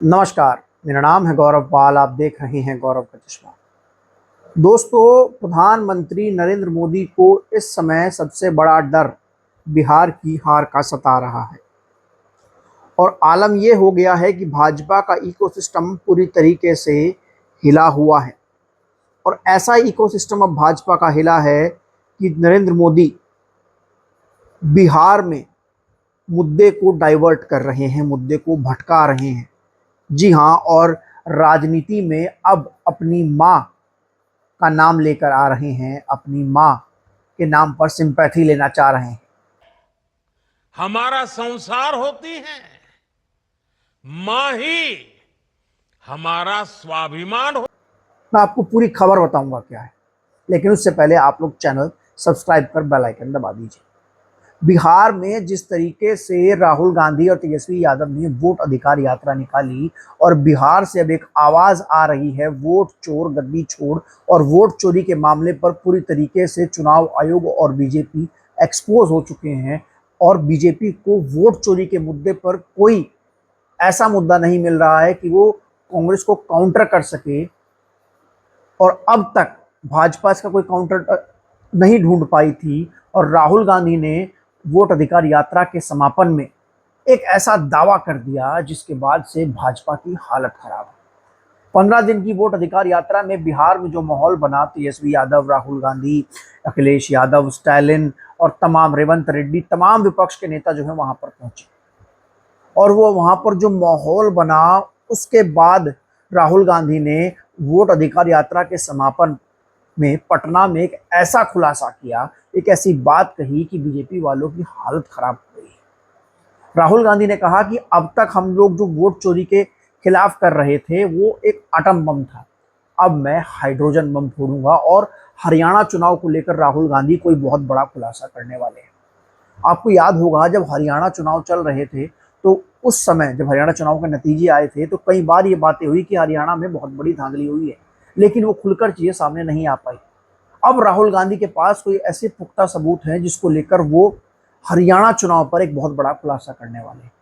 नमस्कार, मेरा नाम है गौरव पाल। आप देख रहे हैं गौरव का चश्मा। दोस्तों, प्रधानमंत्री नरेंद्र मोदी को इस समय सबसे बड़ा डर बिहार की हार का सता रहा है और आलम यह हो गया है कि भाजपा का इकोसिस्टम पूरी तरीके से हिला हुआ है। और ऐसा इकोसिस्टम अब भाजपा का हिला है कि नरेंद्र मोदी बिहार में मुद्दे को डाइवर्ट कर रहे हैं, मुद्दे को भटका रहे हैं। जी हाँ, और राजनीति में अब अपनी माँ का नाम लेकर आ रहे हैं, अपनी माँ के नाम पर सिंपैथी लेना चाह रहे हैं। हमारा संसार होती है, मां ही हमारा स्वाभिमान हो। मैं आपको पूरी खबर बताऊंगा क्या है, लेकिन उससे पहले आप लोग चैनल सब्सक्राइब कर बेल आइकन दबा दीजिए। बिहार में जिस तरीके से राहुल गांधी और तेजस्वी यादव ने वोट अधिकार यात्रा निकाली और बिहार से अब एक आवाज आ रही है वोट चोर गद्दी छोड़, और वोट चोरी के मामले पर पूरी तरीके से चुनाव आयोग और बीजेपी एक्सपोज हो चुके हैं। और बीजेपी को वोट चोरी के मुद्दे पर कोई ऐसा मुद्दा नहीं मिल रहा है कि वो कांग्रेस को काउंटर कर सके, और अब तक भाजपा इसका कोई काउंटर नहीं ढूंढ पाई थी। और राहुल गांधी ने वोट अधिकार यात्रा के समापन में एक ऐसा दावा कर दिया जिसके बाद से भाजपा की हालत खराब है। 15 दिन की वोट अधिकार यात्रा में बिहार में जो माहौल बना, तेजस्वी यादव, राहुल गांधी, अखिलेश यादव, स्टालिन और तमाम रेवंत रेड्डी, तमाम विपक्ष के नेता जो है वहां पर पहुंचे। और वो वहां पर जो माहौल बना, उसके बाद राहुल गांधी ने वोट अधिकार यात्रा के समापन में पटना में एक ऐसा खुलासा किया, एक ऐसी बात कही कि बीजेपी वालों की हालत खराब हो गई। राहुल गांधी ने कहा कि अब तक हम लोग जो वोट चोरी के खिलाफ कर रहे थे वो एक एटम बम था, अब मैं हाइड्रोजन बम फोड़ूंगा। और हरियाणा चुनाव को लेकर राहुल गांधी कोई बहुत बड़ा खुलासा करने वाले हैं। आपको याद होगा जब हरियाणा चुनाव चल रहे थे, तो उस समय जब हरियाणा चुनाव के नतीजे आए थे तो कई बार ये बातें हुई कि हरियाणा में बहुत बड़ी धांधली हुई है, लेकिन वो खुलकर चीजें सामने नहीं आ पाई। अब राहुल गांधी के पास कोई ऐसे पुख्ता सबूत हैं जिसको लेकर वो हरियाणा चुनाव पर एक बहुत बड़ा खुलासा करने वाले हैं।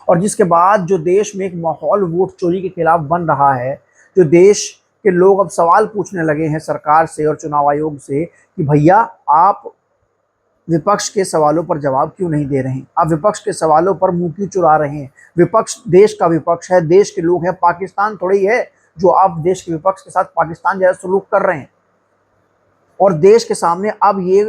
और जिसके बाद जो देश में एक माहौल वोट चोरी के खिलाफ बन रहा है, जो देश के लोग अब सवाल पूछने लगे हैं सरकार से और चुनाव आयोग से कि भैया आप विपक्ष के सवालों पर जवाब क्यों नहीं दे रहे हैं, आप विपक्ष के सवालों पर मुंह क्यों चुरा रहे हैं। विपक्ष देश का विपक्ष है, देश के लोग हैं, पाकिस्तान थोड़ी है जो आप देश के विपक्ष के साथ पाकिस्तान जैसा सलूक कर रहे हैं। और देश के सामने अब ये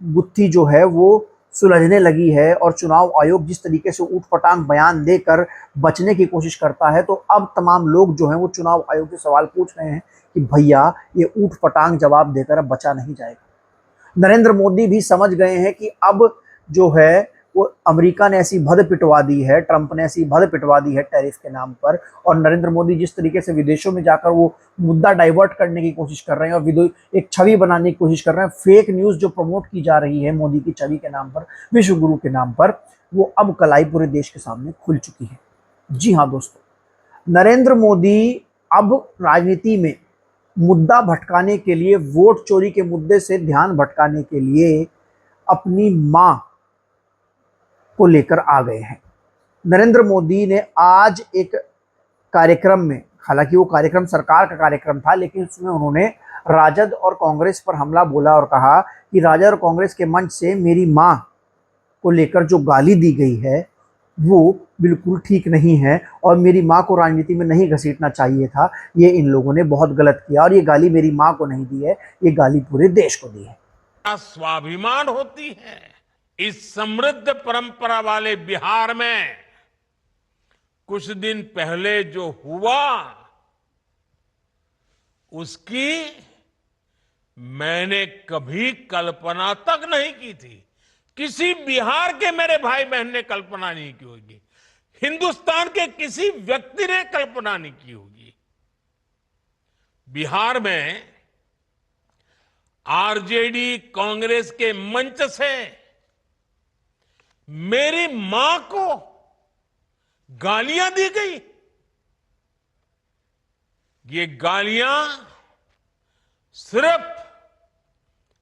गुत्थी जो है वो सुलझने लगी है, और चुनाव आयोग जिस तरीके से ऊटपटांग बयान देकर बचने की कोशिश करता है, तो अब तमाम लोग जो हैं वो चुनाव आयोग से सवाल पूछ रहे हैं कि भैया ये ऊटपटांग जवाब देकर अब बचा नहीं जाएगा। नरेंद्र मोदी भी समझ गए हैं कि अब जो है वो अमेरिका ने ऐसी भद पिटवा दी है, ट्रंप ने ऐसी भद पिटवा दी है टैरिफ के नाम पर। और नरेंद्र मोदी जिस तरीके से विदेशों में जाकर वो मुद्दा डाइवर्ट करने की कोशिश कर रहे हैं और एक छवि बनाने की कोशिश कर रहे हैं, फेक न्यूज जो प्रमोट की जा रही है मोदी की छवि के नाम पर, विश्व गुरु के नाम पर, वो अब कलाई पूरे देश के सामने खुल चुकी है। जी हाँ दोस्तों, नरेंद्र मोदी अब राजनीति में मुद्दा भटकाने के लिए, वोट चोरी के मुद्दे से ध्यान भटकाने के लिए अपनी मां को लेकर आ गए हैं। नरेंद्र मोदी ने आज एक कार्यक्रम में, हालांकि वो कार्यक्रम सरकार का कार्यक्रम था, लेकिन उसमें उन्होंने राजद और कांग्रेस पर हमला बोला और कहा कि राजद और कांग्रेस के मंच से मेरी मां को लेकर जो गाली दी गई है वो बिल्कुल ठीक नहीं है, और मेरी माँ को राजनीति में नहीं घसीटना चाहिए था। ये इन लोगों ने बहुत गलत किया, और ये गाली मेरी माँ को नहीं दी है, ये गाली पूरे देश को दी है। स्वाभिमान होती है। इस समृद्ध परंपरा वाले बिहार में कुछ दिन पहले जो हुआ उसकी मैंने कभी कल्पना तक नहीं की थी। किसी बिहार के मेरे भाई बहन ने कल्पना नहीं की होगी, हिंदुस्तान के किसी व्यक्ति ने कल्पना नहीं की होगी। बिहार में आरजेडी कांग्रेस के मंच से मेरी मां को गालियां दी गई। ये गालियां सिर्फ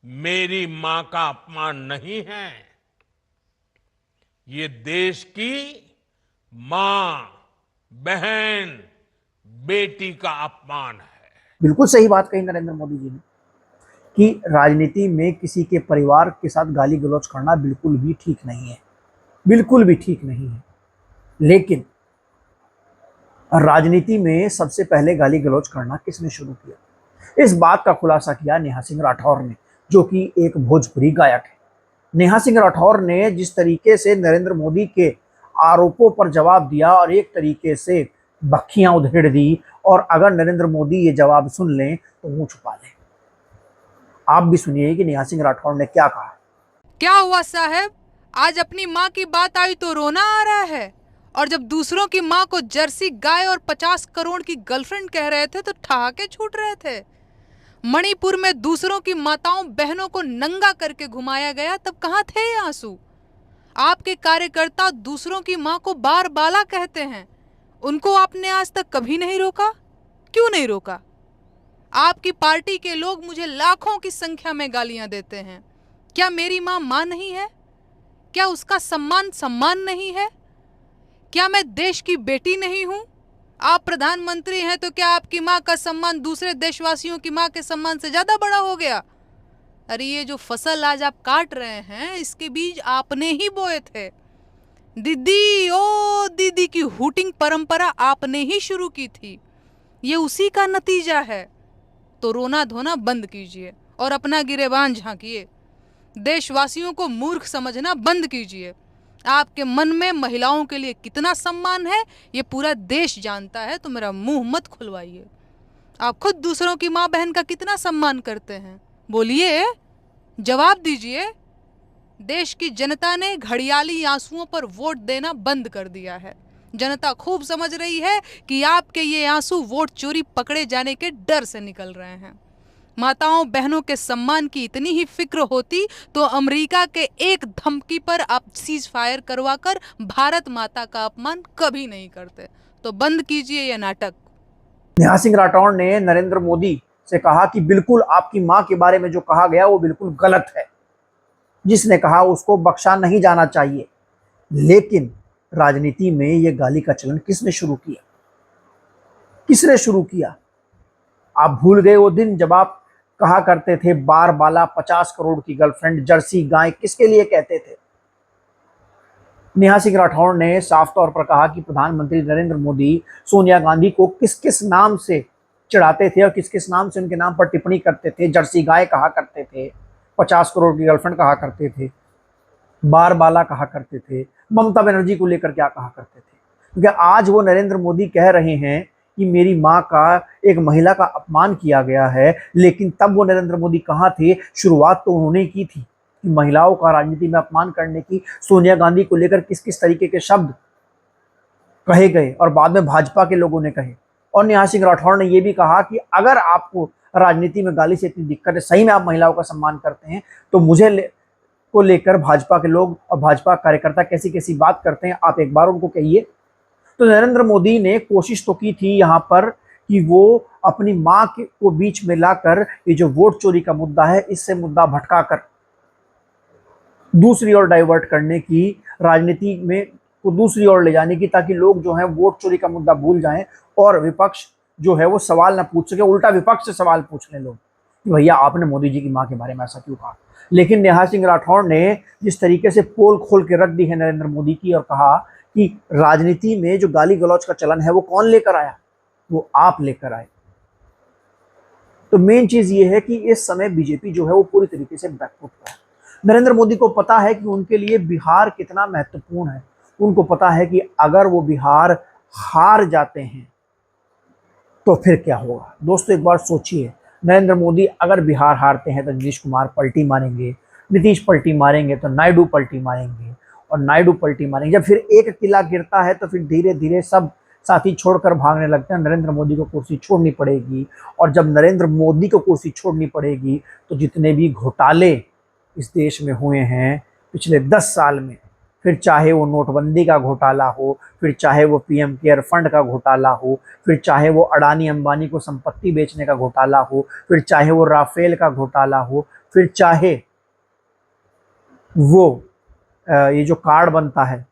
मेरी मां का अपमान नहीं है, ये देश की मां, बहन, बेटी का अपमान है। बिल्कुल सही बात कही नरेंद्र मोदी जी ने कि राजनीति में किसी के परिवार के साथ गाली गलौज करना बिल्कुल भी ठीक नहीं है, बिल्कुल भी ठीक नहीं है। लेकिन राजनीति में सबसे पहले गाली गलौज करना किसने शुरू किया, इस बात का खुलासा किया नेहा सिंह राठौर ने, जो कि एक भोजपुरी गायक है। नेहा सिंह राठौर ने जिस तरीके से नरेंद्र मोदी के आरोपों पर जवाब दिया और एक तरीके से बखियां उधेड़ दी, और अगर नरेंद्र मोदी ये जवाब सुन लें तो मुंह छुपा लें। आप भी सुनिए कि नेहा सिंह राठौर ने क्या कहा। क्या हुआ साहब, आज अपनी माँ की बात आई तो रोना आ रहा है, और जब दूसरों की माँ को जर्सी गाय और 50 करोड़ की गर्लफ्रेंड कह रहे थे तो ठहाके छूट रहे थे। मणिपुर में दूसरों की माताओं बहनों को नंगा करके घुमाया गया, तब कहाँ थे ये आंसू? आपके कार्यकर्ता दूसरों की माँ को बार बाला कहते हैं, उनको आपने आज तक कभी नहीं रोका? क्यों नहीं रोका? आपकी पार्टी के लोग मुझे लाखों की संख्या में गालियां देते हैं। क्या मेरी माँ माँ नहीं है? क्या उसका सम्मान सम्मान नहीं है? क्या मैं देश की बेटी नहीं हूं? आप प्रधानमंत्री हैं तो क्या आपकी माँ का सम्मान दूसरे देशवासियों की माँ के सम्मान से ज्यादा बड़ा हो गया? अरे ये जो फसल आज आप काट रहे हैं, इसके बीज आपने ही बोए थे। दीदी ओ दीदी की हूटिंग परंपरा आपने ही शुरू की थी, ये उसी का नतीजा है। तो रोना धोना बंद कीजिए और अपना गिरेबान झांकिए। देशवासियों को मूर्ख समझना बंद कीजिए। आपके मन में महिलाओं के लिए कितना सम्मान है ये पूरा देश जानता है, तो मेरा मुंह मत खुलवाइए। आप खुद दूसरों की माँ बहन का कितना सम्मान करते हैं, बोलिए, जवाब दीजिए। देश की जनता ने घड़ियाली आंसुओं पर वोट देना बंद कर दिया है। जनता खूब समझ रही है कि आपके ये आंसू वोट चोरी पकड़े जाने के डर से निकल रहे हैं। माताओं बहनों के सम्मान की इतनी ही फिक्र होती तो अमेरिका के एक धमकी पर आप सीज फायर करवाकर भारत माता का अपमान कभी नहीं करते। तो बंद कीजिए ये नाटक। नेहा सिंह राठौर ने नरेंद्र मोदी से कहा कि बिल्कुल आपकी मां के बारे में जो कहा गया वो बिल्कुल गलत है, जिसने कहा उसको बख्शा नहीं जाना चाहिए। लेकिन राजनीति में ये गाली का चलन किसने शुरू किया, किसने शुरू किया? आप भूल गए वो दिन जब आप कहा करते थे बार बाला 50 करोड़ की गर्लफ्रेंड जर्सी गाय, किसके लिए कहते थे? नेहा सिंह राठौर ने साफ तौर पर कहा कि प्रधानमंत्री नरेंद्र मोदी सोनिया गांधी को किस किस नाम से चिढ़ाते थे और किस किस नाम से उनके नाम पर टिप्पणी करते थे। जर्सी गाय कहा करते थे, 50 करोड़ की गर्लफ्रेंड कहा करते थे, बार बाला कहा करते थे, ममता बनर्जी को लेकर क्या कहा करते थे। क्योंकि आज वो नरेंद्र मोदी कह रहे हैं कि मेरी माँ का एक महिला का अपमान किया गया है, लेकिन तब वो नरेंद्र मोदी कहाँ थे? शुरुआत तो उन्होंने की थी कि महिलाओं का राजनीति में अपमान करने की। सोनिया गांधी को लेकर किस किस तरीके के शब्द कहे गए और बाद में भाजपा के लोगों ने कहे। और नेहा सिंह राठौर ने यह भी कहा कि अगर आपको राजनीति में गाली से इतनी दिक्कत है, सही में आप महिलाओं का सम्मान करते हैं, तो मुझे को लेकर भाजपा के लोग और भाजपा कार्यकर्ता कैसी कैसी बात करते हैं, आप एक बार उनको कहिए। तो नरेंद्र मोदी ने कोशिश तो की थी यहाँ पर कि वो अपनी माँ को बीच में लाकर ये जो वोट चोरी का मुद्दा है, इससे मुद्दा भटकाकर दूसरी ओर डाइवर्ट करने की, राजनीति में को दूसरी ओर ले जाने की, ताकि लोग जो हैं वोट चोरी का मुद्दा भूल जाएं और विपक्ष जो है वो सवाल ना पूछ सके, उल्टा विपक्ष से सवाल पूछ लें लोग कि भैया आपने मोदी जी की माँ के बारे में ऐसा क्यों कहा। लेकिन नेहा सिंह राठौर ने जिस तरीके से पोल खोल के रख दी है नरेंद्र मोदी की और कहा कि राजनीति में जो गाली गलौज का चलन है वो कौन लेकर आया? वो आप लेकर आए। तो मेन चीज ये है कि इस समय बीजेपी जो है वो पूरी तरीके से बैकफुट पर है। नरेंद्र मोदी को पता है कि उनके लिए बिहार कितना महत्वपूर्ण है। उनको पता है कि अगर वो बिहार हार जाते हैं तो फिर क्या होगा। दोस्तों एक बार सोचिए, नरेंद्र मोदी अगर बिहार हारते हैं तो नीतीश कुमार पलटी मारेंगे, नीतीश पलटी मारेंगे तो नायडू पलटी मारेंगे, और नायडू पलटी मारेंगे। जब फिर एक किला गिरता है तो फिर धीरे धीरे सब साथी छोड़कर भागने लगते हैं। नरेंद्र मोदी को कुर्सी छोड़नी पड़ेगी, और जब नरेंद्र मोदी को कुर्सी छोड़नी पड़ेगी तो जितने भी घोटाले इस देश में हुए हैं पिछले 10 साल में, फिर चाहे वो नोटबंदी का घोटाला हो, फिर चाहे वो पीएम केयर फंड का घोटाला हो, फिर चाहे वो अडानी अंबानी को संपत्ति बेचने का घोटाला हो, फिर चाहे वो राफेल का घोटाला हो, फिर चाहे वो ये जो कार्ड बनता है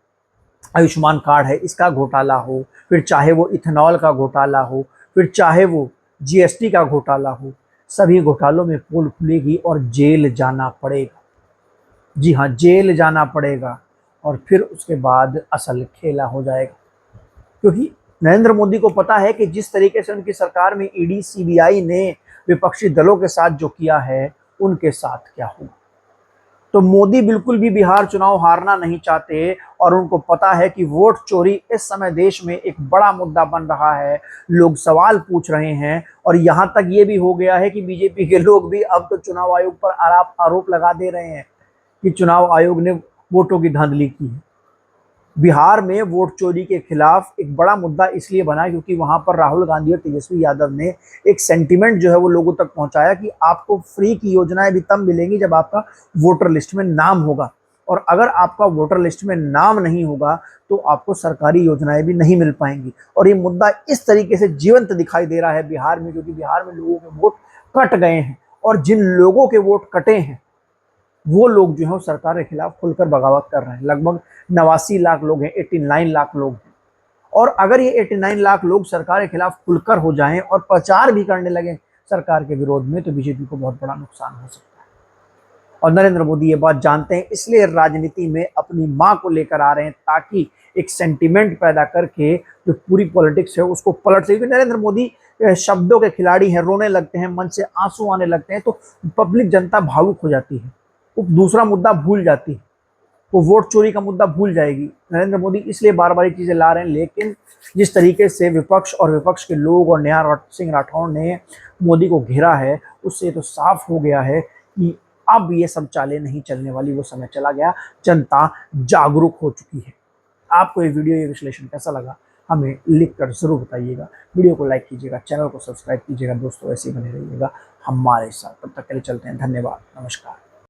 आयुष्मान कार्ड है इसका घोटाला हो, फिर चाहे वो इथेनॉल का घोटाला हो, फिर चाहे वो जीएसटी का घोटाला हो, सभी घोटालों में पोल खुलेगी और जेल जाना पड़ेगा। जी हाँ, जेल जाना पड़ेगा और फिर उसके बाद असल खेला हो जाएगा। क्योंकि नरेंद्र मोदी को पता है कि जिस तरीके से उनकी सरकार में ईडी सीबीआई ने विपक्षी दलों के साथ जो किया है, उनके साथ क्या होगा। तो मोदी बिल्कुल भी बिहार चुनाव हारना नहीं चाहते और उनको पता है कि वोट चोरी इस समय देश में एक बड़ा मुद्दा बन रहा है। लोग सवाल पूछ रहे हैं और यहां तक ये भी हो गया है कि बीजेपी के लोग भी अब तो चुनाव आयोग पर आरोप लगा दे रहे हैं कि चुनाव आयोग ने वोटों की धांधली की है। बिहार में वोट चोरी के खिलाफ एक बड़ा मुद्दा इसलिए बना क्योंकि वहां पर राहुल गांधी और तेजस्वी यादव ने एक सेंटीमेंट जो है वो लोगों तक पहुंचाया कि आपको फ्री की योजनाएं भी तब मिलेंगी जब आपका वोटर लिस्ट में नाम होगा, और अगर आपका वोटर लिस्ट में नाम नहीं होगा तो आपको सरकारी योजनाएं भी नहीं मिल पाएंगी। और ये मुद्दा इस तरीके से जीवंत दिखाई दे रहा है बिहार में, क्योंकि बिहार में लोगों के वोट कट गए हैं और जिन लोगों के वोट कटे हैं वो लोग जो है सरकार के खिलाफ खुलकर बगावत कर रहे हैं। लगभग 89 लाख लोग हैं, 89 लाख लोग हैं। और अगर ये 89 लाख लोग सरकार के खिलाफ खुलकर हो जाएं और प्रचार भी करने लगे सरकार के विरोध में, तो बीजेपी को बहुत बड़ा नुकसान हो सकता है। और नरेंद्र मोदी ये बात जानते हैं, इसलिए राजनीति में अपनी मां को लेकर आ रहे हैं ताकि एक सेंटिमेंट पैदा करके जो पूरी पॉलिटिक्स है उसको पलट सके। नरेंद्र मोदी शब्दों के खिलाड़ी हैं, रोने लगते हैं, मन से आंसू आने लगते हैं तो पब्लिक जनता भावुक हो जाती है, वो दूसरा मुद्दा भूल जाती है, वो वोट चोरी का मुद्दा भूल जाएगी। नरेंद्र मोदी इसलिए बार बार ये चीजें ला रहे हैं, लेकिन जिस तरीके से विपक्ष और विपक्ष के लोग और नेहा सिंह राठौर ने मोदी को घेरा है, उससे तो साफ हो गया है कि अब ये सब चालें नहीं चलने वाली, वो समय चला गया, जनता जागरूक हो चुकी है। आपको ये वीडियो, ये विश्लेषण कैसा लगा हमें लिख कर जरूर बताइएगा। वीडियो को लाइक कीजिएगा, चैनल को सब्सक्राइब कीजिएगा। दोस्तों ऐसे ही बने रहिएगा हमारे साथ। तब तक के लिए चलते हैं, धन्यवाद, नमस्कार।